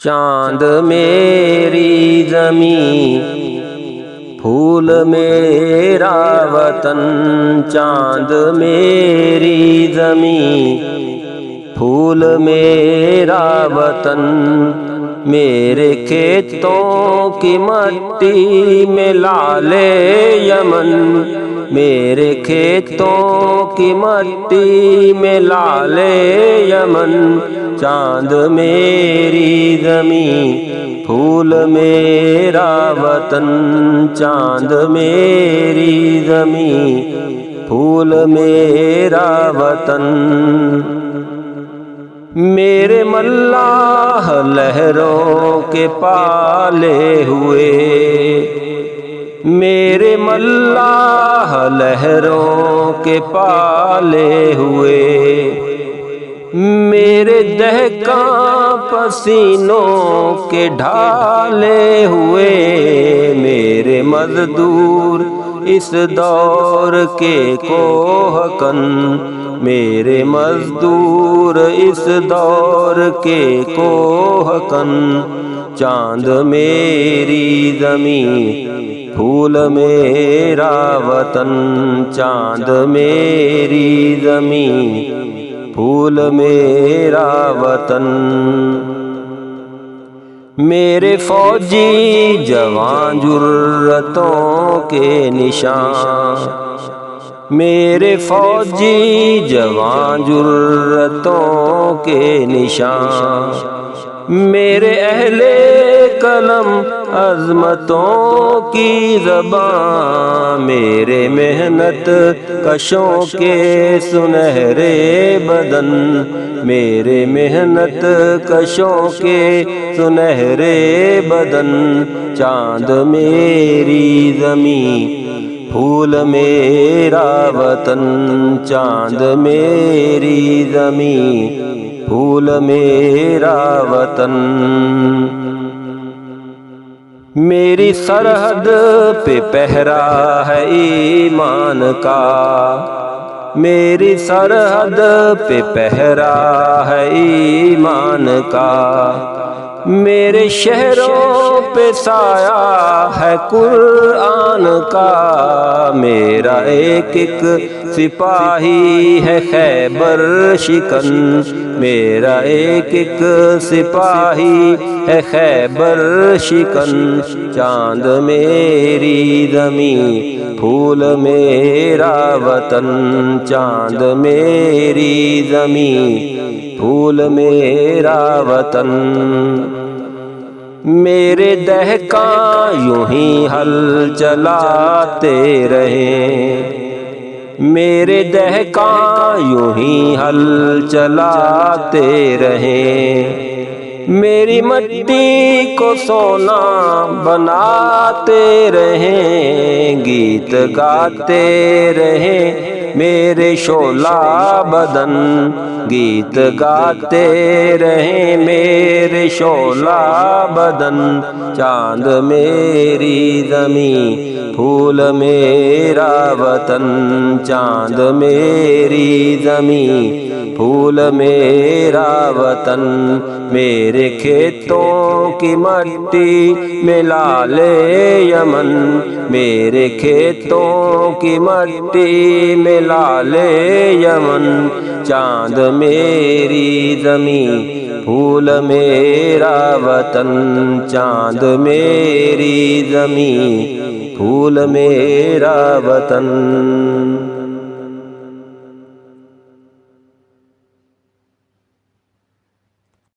چاند میری زمین، پھول میرا وطن، چاند میری زمین، پھول میرا وطن، میرے کھیتوں کی مٹی میں لعل یمن، میرے کھیتوں کی مٹی میں لعل یمن، چاند میری زمین، پھول میرا وطن، چاند میری زمین، پھول میرا وطن، میرے ملاح لہروں کے پالے ہوئے، میرے ملاح لہروں کے پالے ہوئے، میرے دہقاں پسینوں کے ڈھالے ہوئے، میرے مزدور اس دور کے کوہ کن، میرے مزدور اس دور کے کوہ کن، چاند میری زمین، پھول میرا وطن، چاند میری زمین، پھول میرا وطن، میرے فوجی جوان جرتوں کے نشان، میرے فوجی جوان جرتوں کے نشان، میرے اہل قلم عظمتوں کی زبان، میرے محنت کشوں کے سنہرے بدن، میرے محنت کشوں کے سنہرے بدن، چاند میری زمین، پھول میرا وطن، چاند میری زمین، پھول میرا وطن، میری سرحد پہ پہرا ہے ایمان کا، میری سرحد پہ پہرا ہے ایمان کا، میرے شہروں پہ سایہ ہے قرآن کا، میرا ایک ایک سپاہی ہے خیبر شکن، میرا ایک ایک سپاہی ہے خیبر شکن، چاند میری زمین، پھول میرا وطن، چاند میری زمین، پھول میرا وطن، میرے دہقاں یوں ہی ہل چلاتے رہیں، میرے دہقاں یوں ہی ہل چلاتے رہیں، میری مٹی کو سونا بناتے رہیں، گیت گاتے رہیں میرے شعلہ بدن، گیت گاتے رہیں میرے شعلہ بدن، چاند میری زمین، پھول میرا وطن، چاند میری زمین، پھول میرا وطن، میرے کھیتوں کی مٹی میں لعل یمن، میرے کھیتوں کی مٹی میں لعل یمن، چاند میری زمین، پھول میرا وطن، چاند میری زمین، پھول میرا وطن۔